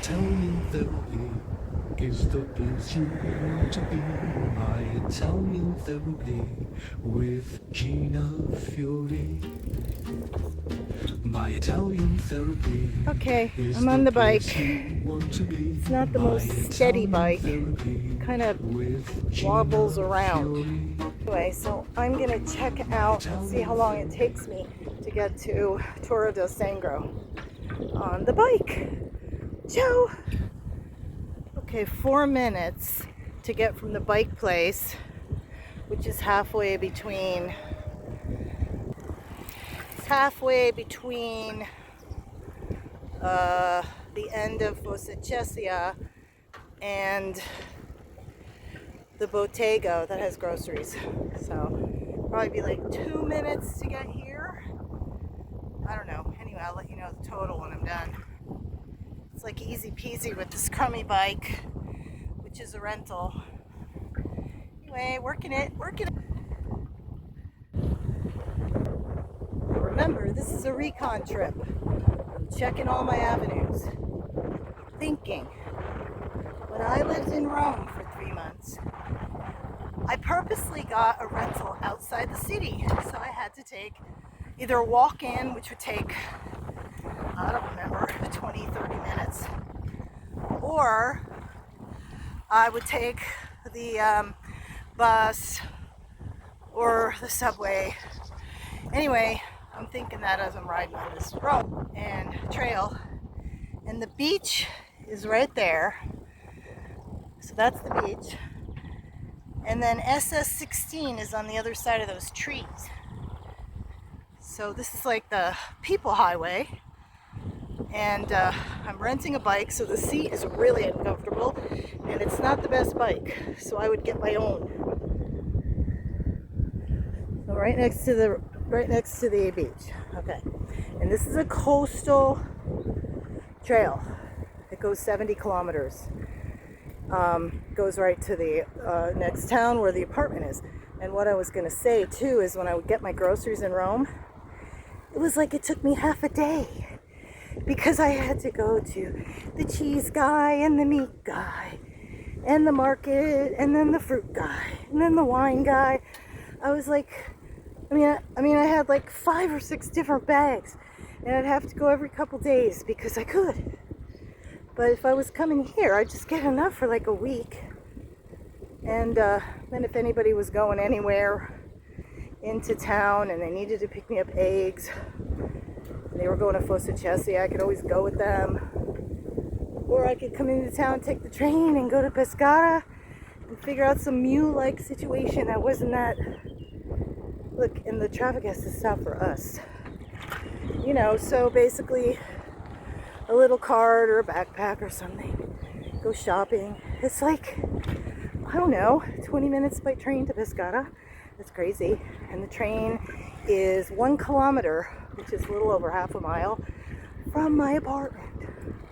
Italian therapy is the place you want to be. My Italian therapy with Gina Fiori. My Italian therapy. Okay, I'm on the bike. It's not the most steady bike. Kind of wobbles around. Anyway, so I'm gonna check out and see how long it takes me to get to Torino di Sangro on the bike. Ciao! Okay, 4 minutes to get from the bike place, which is halfway between the end of Fossacesia and the bottega that has groceries. So probably be like 2 minutes to get here. I don't know. Anyway, I'll let you know the total when I'm done. It's like easy peasy with this crummy bike, which is a rental. Anyway, working it. Remember, this is a recon trip. I'm checking all my avenues. Thinking. When I lived in Rome for 3 months, I purposely got a rental outside the city. So I had to take either a walk-in, which would take, I don't remember, 20, 30 minutes, or I would take the bus or the subway. Anyway, I'm thinking that as I'm riding on this road and trail, and the beach is right there. So that's the beach. And then SS16 is on the other side of those trees. So this is like the people highway. And I'm renting a bike, so the seat is really uncomfortable, and it's not the best bike, so I would get my own. So right next to the beach. Okay, and this is a coastal trail. It goes 70 kilometers. Goes right to the next town where the apartment is. And what I was going to say too is when I would get my groceries in Rome, it was like it took me half a day. Because I had to go to the cheese guy and the meat guy and the market and then the fruit guy and then the wine guy. I was like, I had like 5 or 6 different bags, and I'd have to go every couple days because I could. But if I was coming here, I'd just get enough for like a week. And then if anybody was going anywhere into town and they needed to pick me up eggs, they were going to Fossacesia, I could always go with them. Or I could come into town, take the train, and go to Pescara and figure out some mule-like situation that wasn't that... Look, and the traffic has to stop for us. You know, so basically a little cart or a backpack or something. Go shopping. It's like, I don't know, 20 minutes by train to Pescara. That's crazy. And the train is 1 kilometer, which is a little over half a mile from my apartment.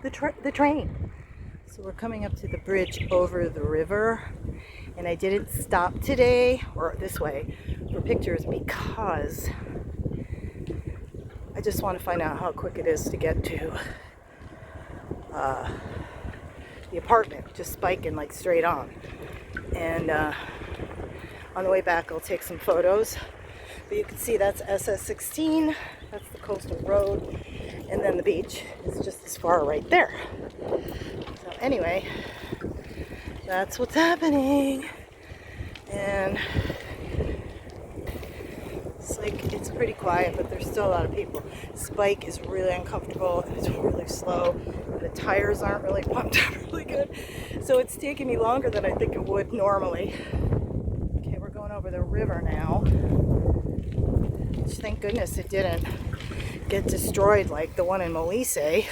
The train. So we're coming up to the bridge over the river, and I didn't stop today, or this way, for pictures because I just want to find out how quick it is to get to the apartment, just biking like straight on. And on the way back I'll take some photos. But you can see that's SS16, that's the coastal road, and then the beach is just as far right there. So anyway, that's what's happening. And it's like, it's pretty quiet, but there's still a lot of people. This bike is really uncomfortable and it's really slow. The tires aren't really pumped up really good. So it's taking me longer than I think it would normally. Okay, we're going over the river now. Which, thank goodness it didn't get destroyed like the one in Molise.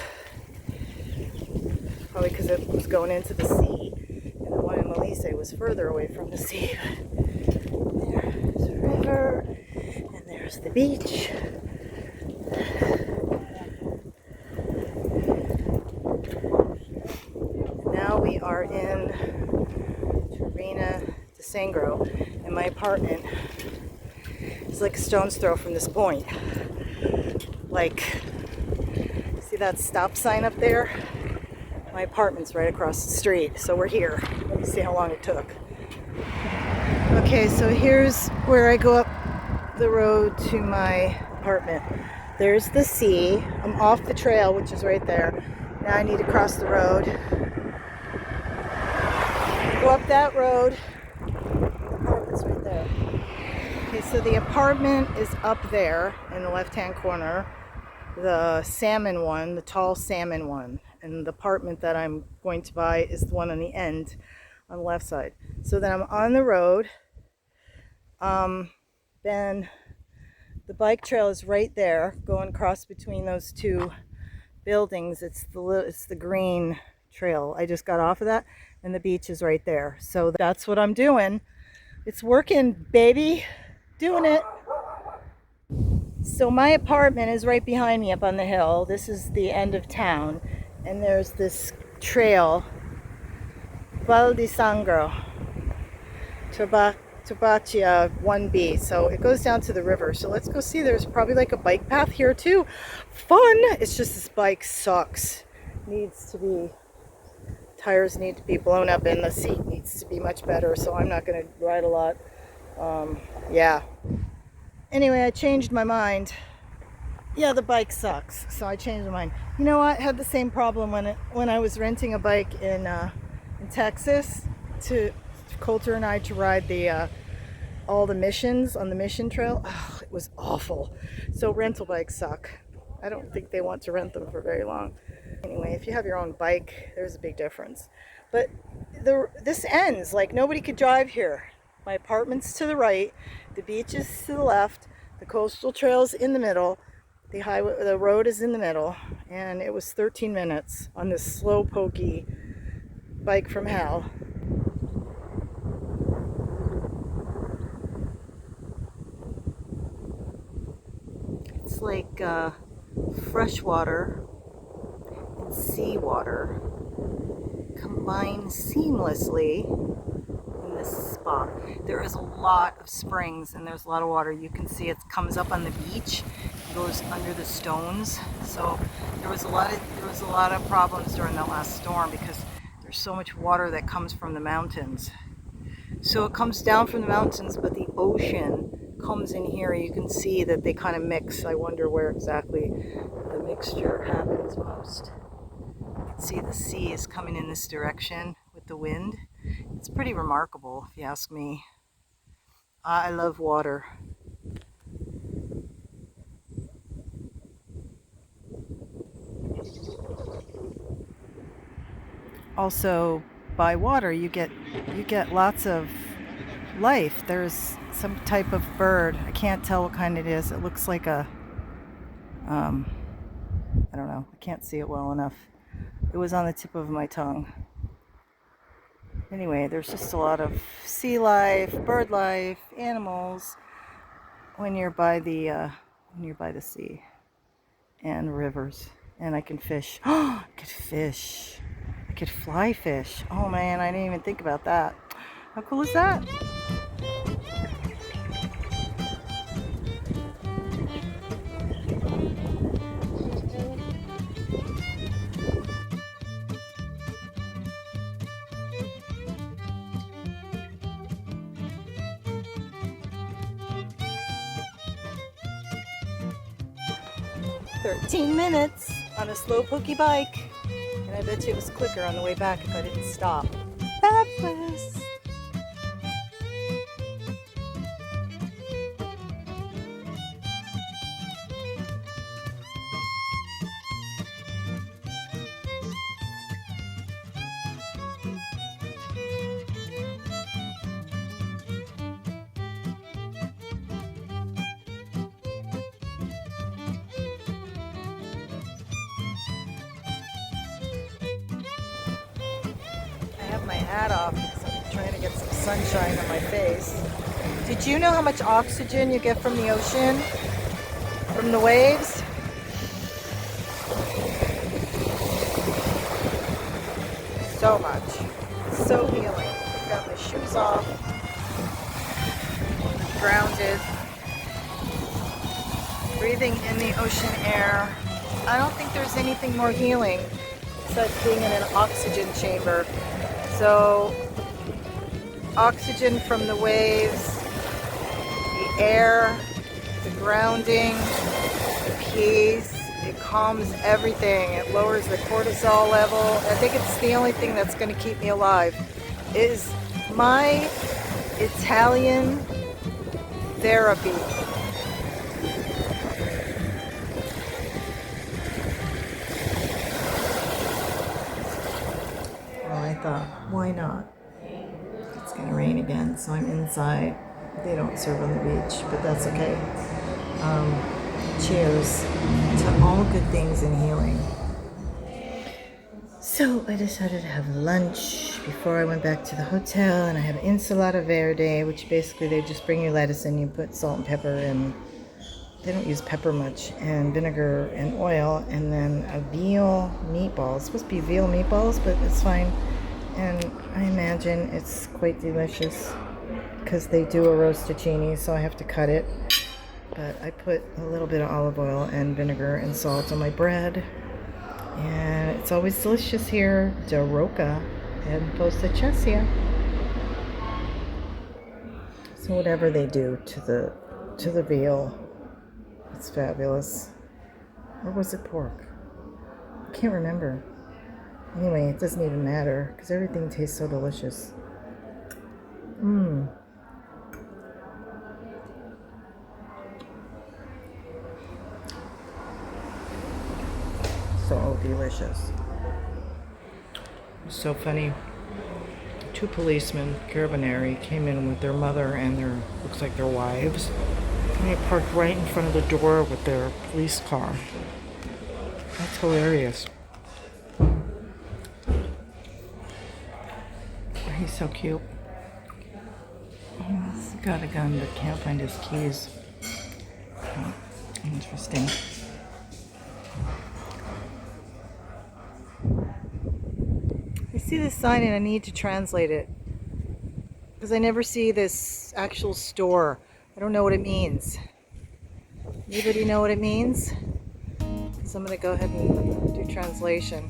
Probably because it was going into the sea. And the one in Molise was further away from the sea. There's the river. And there's the beach. Now we are in Torino di Sangro, and my apartment is like a stone's throw from this point. Like, see that stop sign up there? My My apartment's right across the street, so we're here. Let me see how long it took. Okay, so here's where I go up the road to my apartment. There's the sea. I'm off the trail, which is right there. Now I need to cross the road. Go up that road. The apartment's right there. Okay, so the apartment is up there in the left-hand corner. The salmon one, the tall salmon one. And the apartment that I'm going to buy is the one on the end, on the left side. So then I'm on the road. Then the bike trail is right there, going across between those two buildings. It's the green trail. I just got off of that, and the beach is right there. So that's what I'm doing. It's working, baby. Doing it. So my apartment is right behind me up on the hill. This is the end of town, and there's this trail, Torino di Sangro, Trobocchi 1B. So it goes down to the river. So let's go see. There's probably like a bike path here too. Fun! It's just this bike sucks. Tires need to be blown up, and the seat needs to be much better. So I'm not going to ride a lot. Yeah. Anyway, I changed my mind. Yeah, the bike sucks. So I changed my mind. You know what? I had the same problem when I was renting a bike in Texas to Coulter and I to ride all the missions on the mission trail. Oh, it was awful. So rental bikes suck. I don't think they want to rent them for very long. Anyway, if you have your own bike, there's a big difference. But this ends, like nobody could drive here. My apartment's to the right, the beach is to the left, the coastal trail's in the middle, the road is in the middle, and it was 13 minutes on this slow pokey bike from hell. It's like fresh water and seawater combine seamlessly in this spot. There is a lot of springs and there's a lot of water. You can see it comes up on the beach, goes under the stones. So there was a lot of problems during that last storm because there's so much water that comes from the mountains. So it comes down from the mountains, but the ocean comes in here. You can see that they kind of mix. I wonder where exactly the mixture happens most. You can see the sea is coming in this direction with the wind. It's pretty remarkable, if you ask me. I love water. Also, by water, you get lots of life. There's some type of bird. I can't tell what kind it is. It looks like a, I don't know. I can't see it well enough. It was on the tip of my tongue. Anyway, there's just a lot of sea life, bird life, animals when you're by the sea and rivers. And I can fish. Oh, I could fish. I could fly fish. Oh man, I didn't even think about that. How cool is that? "13 minutes on a slow pokey bike." And I bet you it was quicker on the way back if I didn't stop. Fabulous! My hat off because I'm trying to get some sunshine on my face. Did you know how much oxygen you get from the ocean? From the waves? So much. So healing. I've got my shoes off. I'm grounded. Breathing in the ocean air. I don't think there's anything more healing It's like being in an oxygen chamber. So oxygen from the waves, the air, the grounding, the peace, it calms everything. It lowers the cortisol level. I think it's the only thing that's going to keep me alive is my Italian therapy. Well, I thought, why not? It's going to rain again, so I'm inside. They don't serve on the beach, but that's okay. Cheers to all good things in healing. So I decided to have lunch before I went back to the hotel, and I have ensalada verde, which basically they just bring you lettuce and you put salt and pepper, and they don't use pepper much, and vinegar and oil, and then a veal meatball. It's supposed to be veal meatballs, but it's fine. And I imagine it's quite delicious because they do a roasticini, so I have to cut it. But I put a little bit of olive oil and vinegar and salt on my bread. And it's always delicious here. Da Rocca and Fossacesia. So whatever they do to the veal, it's fabulous. Or was it pork? I can't remember. Anyway, it doesn't even matter because everything tastes so delicious. So delicious. So funny. Two policemen, carabinieri, came in with their mother and their, looks like their wives. And they parked right in front of the door with their police car. That's hilarious. He's so cute. He's got a gun but can't find his keys. Oh, interesting. I see this sign and I need to translate it because I never see this actual store. I don't know what it means. Anybody know what it means? So I'm going to go ahead and do translation.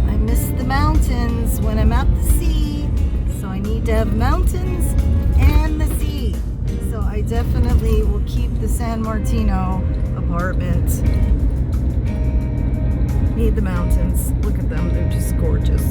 I miss the mountains when I'm at the sea, so I need to have mountains and the sea. So I definitely will keep the San Martino apartment. Need the mountains. Look at them, they're just gorgeous.